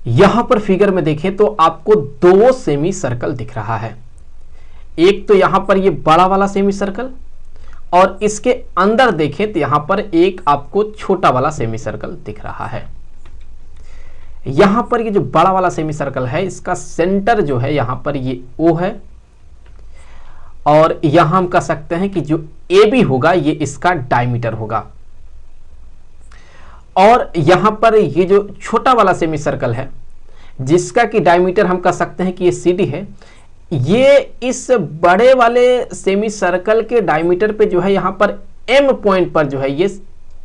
यहां पर फिगर में देखें तो आपको दो सेमी सर्कल दिख रहा है। एक तो यहां पर ये बड़ा वाला सेमी सर्कल, और इसके अंदर देखें तो यहां पर एक आपको छोटा वाला सेमी सर्कल दिख रहा है। यहां पर ये जो बड़ा वाला सेमी सर्कल है, इसका सेंटर जो है यहां पर ये O है, और यहां हम कह सकते हैं कि जो AB होगा ये इसका डायमीटर होगा। और यहां पर ये जो छोटा वाला सेमी सर्कल है, जिसका कि डायमीटर हम कह सकते हैं कि ये CD है, ये इस बड़े वाले सेमी सर्कल के डायमीटर पे जो है यहां पर M पॉइंट पर जो है ये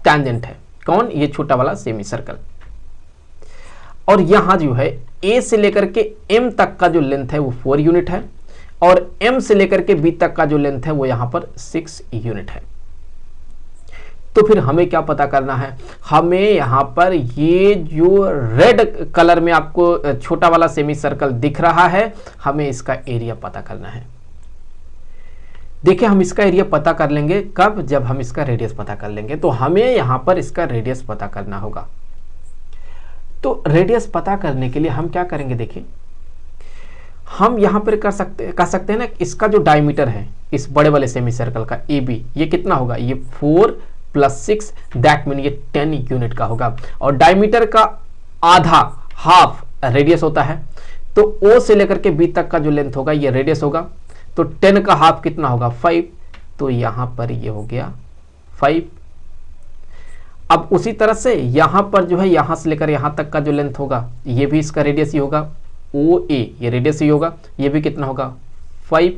टैंजेंट है। कौन? ये छोटा वाला सेमी सर्कल। और यहां जो है A से लेकर के M तक का जो लेंथ है वो 4 यूनिट है, और M से लेकर के B तक का जो लेंथ है वो यहां पर 6 यूनिट है। तो फिर हमें क्या पता करना है? हमें यहां पर ये जो रेड कलर में आपको छोटा वाला सेमी सर्कल दिख रहा है, हमें इसका एरिया पता करना है। देखिए, हम इसका एरिया पता कर लेंगे कब? जब हम इसका रेडियस पता कर लेंगे। तो हमें यहां पर इसका रेडियस पता करना होगा। तो रेडियस पता करने के लिए हम क्या करेंगे? देखिए, हम यहां पर कह सकते हैं ना, इसका जो डायमीटर है इस बड़े वाले सेमी सर्कल का AB, ये कितना होगा? ये 4 + 6, दैट मीन ये 10 यूनिट का होगा। और डायमीटर का आधा, हाफ रेडियस होता है। तो O से लेकर के B तक का जो लेंथ होगा ये रेडियस होगा। तो 10 का हाफ कितना होगा? 5। तो यहां पर ये हो गया 5। अब उसी तरह से यहां पर जो है यहां से लेकर यहां तक का जो लेंथ होगा ये भी इसका रेडियस ही होगा। OA ये रेडियस ही होगा। ये भी कितना होगा? 5।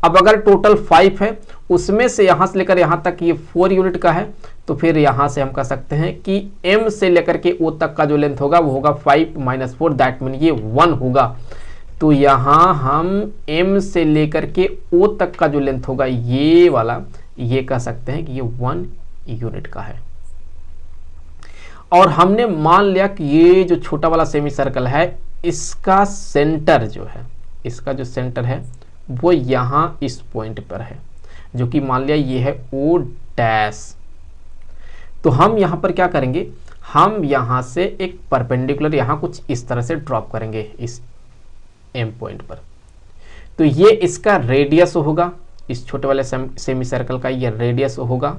अब अगर टोटल 5 है, उसमें से यहां से लेकर यहां तक ये 4 यूनिट का है, तो फिर यहां से हम कह सकते हैं कि M से लेकर के O तक का जो लेंथ होगा वो होगा 5 - 4, दैट मीन ये 1 होगा। तो यहां हम M से लेकर के O तक का जो लेंथ होगा ये वाला, ये कह सकते हैं कि ये 1 यूनिट का है। और हमने मान लिया कि ये जो छोटा वाला सेमी सर्कल है, इसका सेंटर जो है, इसका जो सेंटर है वो यहां इस पॉइंट पर है, जो कि मान लिया ये है O'। तो हम यहां पर क्या करेंगे? हम यहां से एक परपेंडिकुलर यहां कुछ इस तरह से ड्रॉप करेंगे इस M पॉइंट पर। तो ये इसका रेडियस होगा, इस छोटे वाले सेमी सर्कल का ये रेडियस होगा।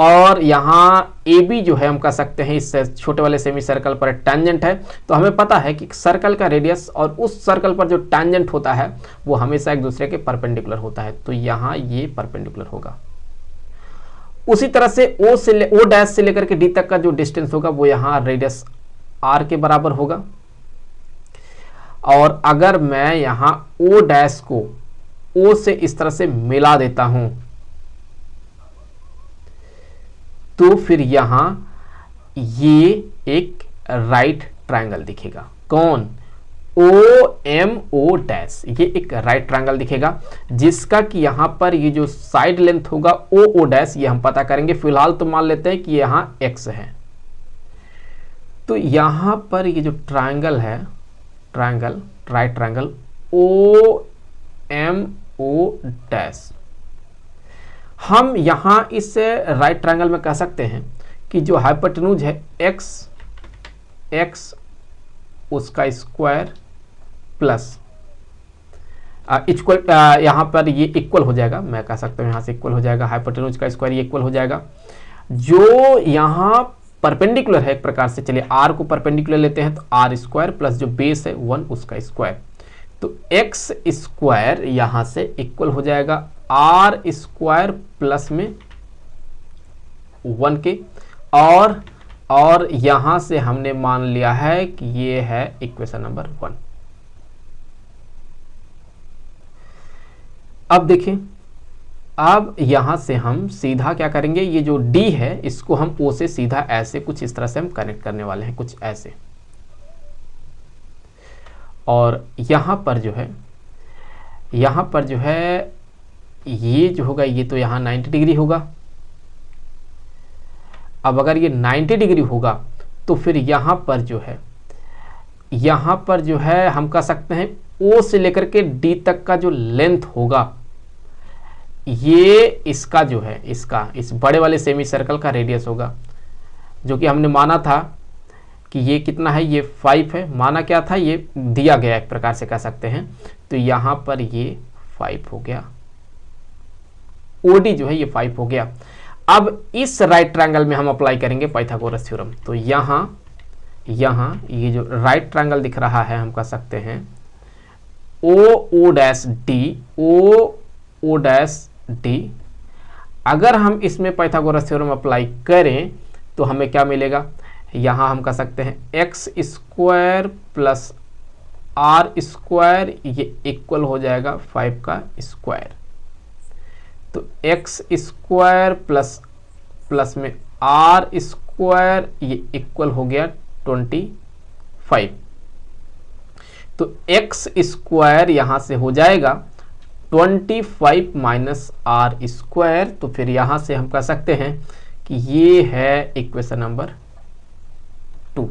और यहाँ AB जो है हम कह सकते हैं इस छोटे वाले सेमी सर्कल पर टैंजेंट है। तो हमें पता है कि सर्कल का रेडियस और उस सर्कल पर जो टैंजेंट होता है वो हमेशा एक दूसरे के परपेंडिकुलर होता है। तो यहाँ ये परपेंडिकुलर होगा। उसी तरह से O से लेकर के D तक का जो डिस्टेंस होगा वो यहाँ रेडियस R के बराबर होगा। और अगर मैं यहाँ O' को O से इस तरह से मिला देता हूं, तो फिर यहां ये एक राइट ट्रायंगल दिखेगा। कौन? OMO'। ये एक राइट ट्रायंगल दिखेगा, जिसका कि यहां पर ये जो साइड लेंथ होगा OO', ये हम पता करेंगे। फिलहाल तो मान लेते हैं कि यहां x है। तो यहां पर ये जो ट्रायंगल है, राइट ट्रायंगल OMO', हम यहां इस राइट ट्रायंगल में कह सकते हैं कि जो हाइपोटेन्यूज है x उसका स्क्वायर प्लस इक्वल, यहां पर ये इक्वल हो जाएगा। मैं कह सकता हूं यहां से इक्वल हो जाएगा, हाइपोटेन्यूज का स्क्वायर ये इक्वल हो जाएगा। जो यहां परपेंडिकुलर है एक प्रकार से, चलिए r को परपेंडिकुलर लेते हैं, तो r² प्लस जो बेस है 1 उसका स्क्वायर। तो x स्क्वायर यहां से इक्वल हो जाएगा r² प्लस में 1 के। और यहां से हमने मान लिया है कि ये है इक्वेशन नंबर 1। अब देखिए, अब यहां से हम सीधा क्या करेंगे? ये जो D है इसको हम O से सीधा ऐसे कुछ इस तरह से हम कनेक्ट करने वाले हैं, कुछ ऐसे। और यहां पर जो है ये जो होगा ये तो यहां 90 डिग्री होगा। अब अगर ये 90 डिग्री होगा तो फिर यहां पर जो है हम कह सकते हैं O से लेकर के D तक का जो लेंथ होगा ये इसका जो है इस बड़े वाले सेमी सर्कल का रेडियस होगा, जो कि हमने माना था कि ये कितना है, ये 5 है, माना क्या था, ये दिया गया एक प्रकार से कह सकते हैं। तो यहाँ पर ये 5 हो गया, ओडी जो है ये 5 हो गया। अब इस राइट ट्रायंगल में हम अप्लाई करेंगे पाइथागोरस थ्योरम। तो यहाँ ये जो राइट ट्रायंगल दिख रहा है हम कह सकते हैं ओ डैश डी। अगर हम इसमें पाइथागोरस थ्योरम अप्लाई करें तो हमें क्या मिलेगा, यहाँ हम कह सकते हैं X square plus R square ये इक्वल हो जाएगा 5 का स्क्वायर। तो एक्स स्क्वायर प्लस में आर स्क्वायर ये इक्वल हो गया 25। तो एक्स स्क्वायर यहां से हो जाएगा 25 माइनस आर स्क्वायर। तो फिर यहां से हम कह सकते हैं कि ये है इक्वेशन नंबर 2।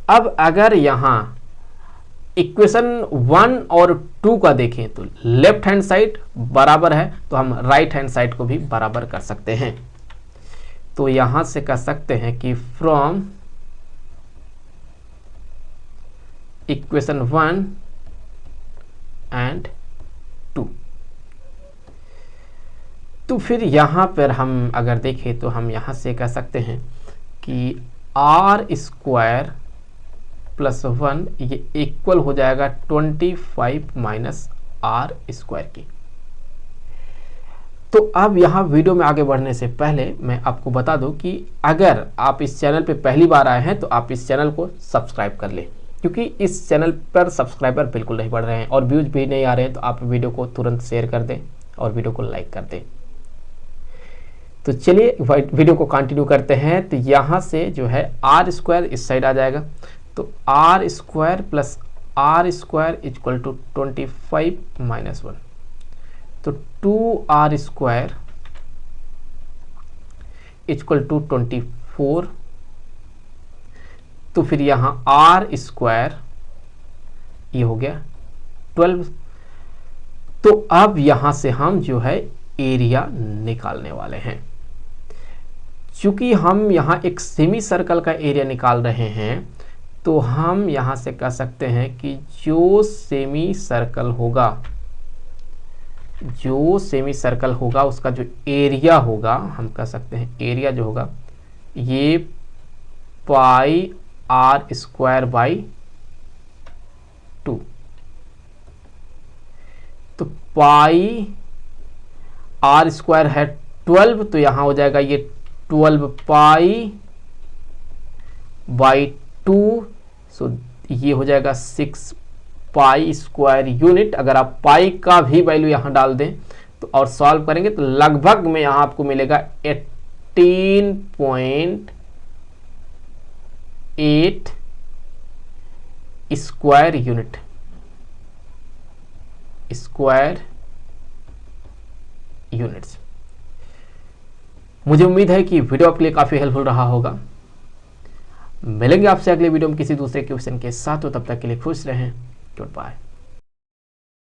अब अगर यहां इक्वेशन 1 और 2 का देखें तो लेफ्ट हैंड साइड बराबर है, तो हम राइट हैंड साइड को भी बराबर कर सकते हैं। तो यहां से कह सकते हैं कि फ्रॉम इक्वेशन 1 एंड 2। तो फिर यहां पर हम अगर देखें तो हम यहां से कह सकते हैं कि आर स्क्वायर प्लस 1 ये इक्वल हो जाएगा 25 माइनस आर स्क्वायर की। तो अब यहाँ वीडियो में आगे बढ़ने से पहले मैं आपको बता दूं कि अगर आप इस चैनल पे पहली बार आए हैं तो आप इस चैनल को सब्सक्राइब कर लें, क्योंकि इस चैनल पर सब्सक्राइबर बिल्कुल नहीं बढ़ रहे हैं और व्यूज भी नहीं आ रहे हैं। तो आप वीडियो को तुरंत शेयर कर दें और वीडियो को लाइक कर दें। तो चलिए वीडियो को कंटिन्यू करते हैं। तो यहाँ से जो है आर स्क्वायर इस साइड आ जाएगा, तो R square plus R square equal to 25 minus 1। तो 2r स्क्वायर इक्वल टू 24। तो फिर यहां r स्क्वायर ये हो गया 12। तो अब यहां से हम जो है एरिया निकालने वाले हैं। चूंकि हम यहां एक सेमी सर्कल का एरिया निकाल रहे हैं, तो हम यहां से कह सकते हैं कि जो सेमी सर्कल होगा उसका जो एरिया होगा, हम कह सकते हैं एरिया जो होगा ये पाई आर स्क्वायर बाई 2। तो पाई आर स्क्वायर है 12, तो यहां हो जाएगा ये 12 पाई बाई 2। सो ये हो जाएगा 6 पाई स्क्वायर यूनिट। अगर आप पाई का भी वैल्यू यहां डाल दें तो और सॉल्व करेंगे तो लगभग में यहां आपको मिलेगा 18.8 स्क्वायर यूनिट्स। मुझे उम्मीद है कि वीडियो आपके लिए काफी हेल्पफुल रहा होगा। मिलेंगे आपसे अगले वीडियो में किसी दूसरे क्वेश्चन के साथ, तो तब तक के लिए खुश रहें। Good bye.